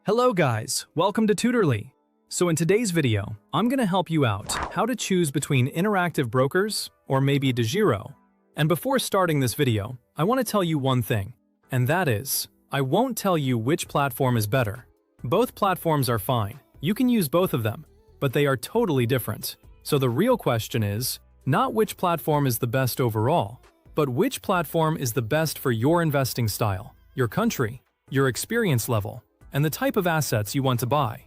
Hello guys, welcome to Tutorly. So in today's video, I'm going to help you out how to choose between interactive brokers or maybe DEGIRO. And before starting this video, I want to tell you one thing, and that is, I won't tell you which platform is better. Both platforms are fine, you can use both of them, but they are totally different. So the real question is, not which platform is the best overall, but which platform is the best for your investing style, your country, your experience level, and the type of assets you want to buy.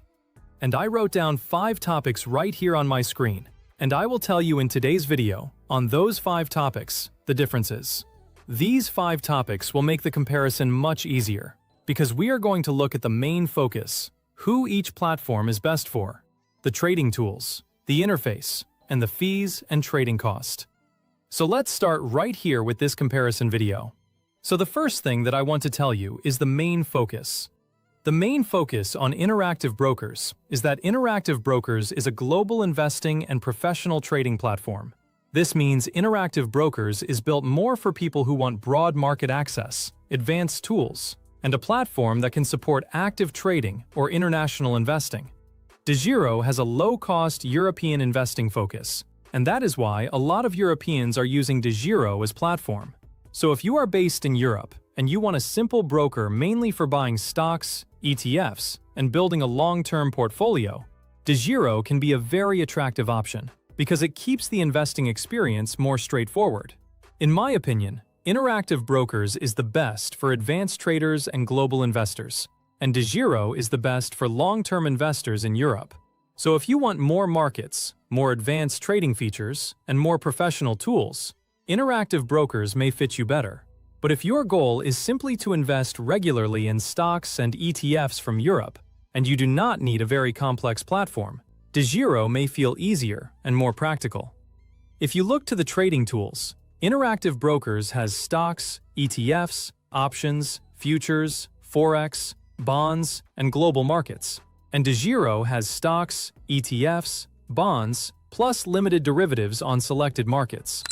And I wrote down 5 topics right here on my screen, and I will tell you in today's video, on those 5 topics, the differences. These 5 topics will make the comparison much easier, because we are going to look at the main focus, who each platform is best for, the trading tools, the interface, and the fees and trading cost. So let's start right here with this comparison video. So the first thing that I want to tell you is the main focus. The main focus on Interactive Brokers is that Interactive Brokers is a global investing and professional trading platform. This means Interactive Brokers is built more for people who want broad market access, advanced tools, and a platform that can support active trading or international investing. DEGIRO has a low-cost European investing focus, and that is why a lot of Europeans are using DEGIRO as platform. So if you are based in Europe and you want a simple broker mainly for buying stocks, ETFs, and building a long-term portfolio, DEGIRO can be a very attractive option because it keeps the investing experience more straightforward. In my opinion, Interactive Brokers is the best for advanced traders and global investors, and DEGIRO is the best for long-term investors in Europe. So if you want more markets, more advanced trading features, and more professional tools, Interactive Brokers may fit you better. But if your goal is simply to invest regularly in stocks and ETFs from Europe, and you do not need a very complex platform, DEGIRO may feel easier and more practical. If you look to the trading tools, Interactive Brokers has stocks, ETFs, options, futures, forex, bonds, and global markets. And DEGIRO has stocks, ETFs, bonds, plus limited derivatives on selected markets.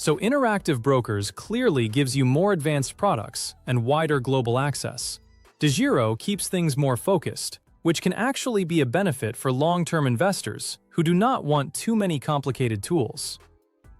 So Interactive Brokers clearly gives you more advanced products and wider global access. DEGIRO keeps things more focused, which can actually be a benefit for long-term investors who do not want too many complicated tools.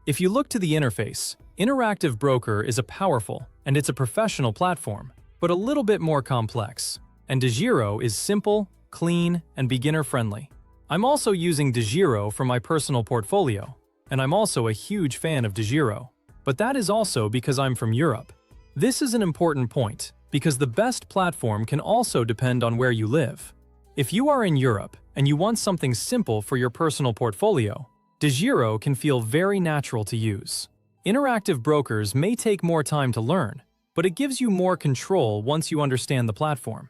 If you look to the interface, Interactive Broker is a powerful and it's a professional platform, but a little bit more complex. And DEGIRO is simple, clean, and beginner-friendly. I'm also using DEGIRO for my personal portfolio, and I'm also a huge fan of DEGIRO. But that is also because I'm from Europe. This is an important point, because the best platform can also depend on where you live. If you are in Europe and you want something simple for your personal portfolio, DEGIRO can feel very natural to use. Interactive Brokers may take more time to learn, but it gives you more control once you understand the platform.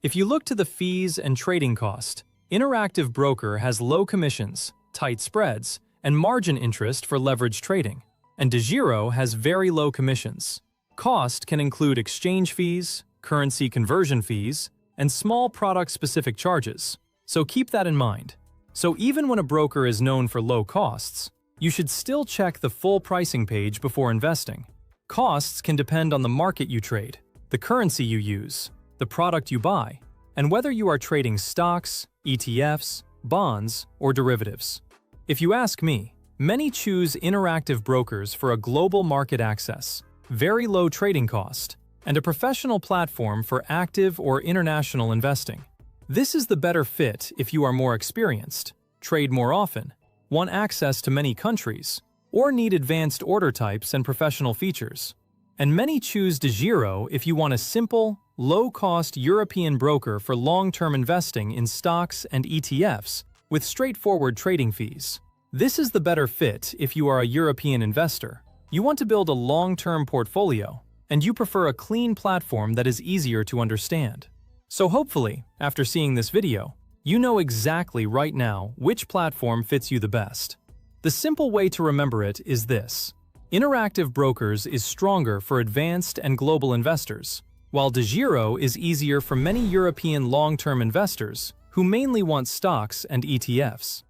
If you look to the fees and trading cost, Interactive Broker has low commissions, tight spreads, and margin interest for leverage trading, and DEGIRO has very low commissions. Cost can include exchange fees, currency conversion fees, and small product-specific charges, so keep that in mind. So even when a broker is known for low costs, you should still check the full pricing page before investing. Costs can depend on the market you trade, the currency you use, the product you buy, and whether you are trading stocks, ETFs, bonds, or derivatives. If you ask me, many choose Interactive Brokers for a global market access, very low trading cost, and a professional platform for active or international investing. This is the better fit if you are more experienced, trade more often, want access to many countries, or need advanced order types and professional features. And many choose DEGIRO if you want a simple, low-cost European broker for long-term investing in stocks and ETFs with straightforward trading fees. This is the better fit if you are a European investor, you want to build a long-term portfolio, and you prefer a clean platform that is easier to understand. So hopefully, after seeing this video, you know exactly right now which platform fits you the best. The simple way to remember it is this: Interactive Brokers is stronger for advanced and global investors, while DEGIRO is easier for many European long-term investors who mainly want stocks and ETFs.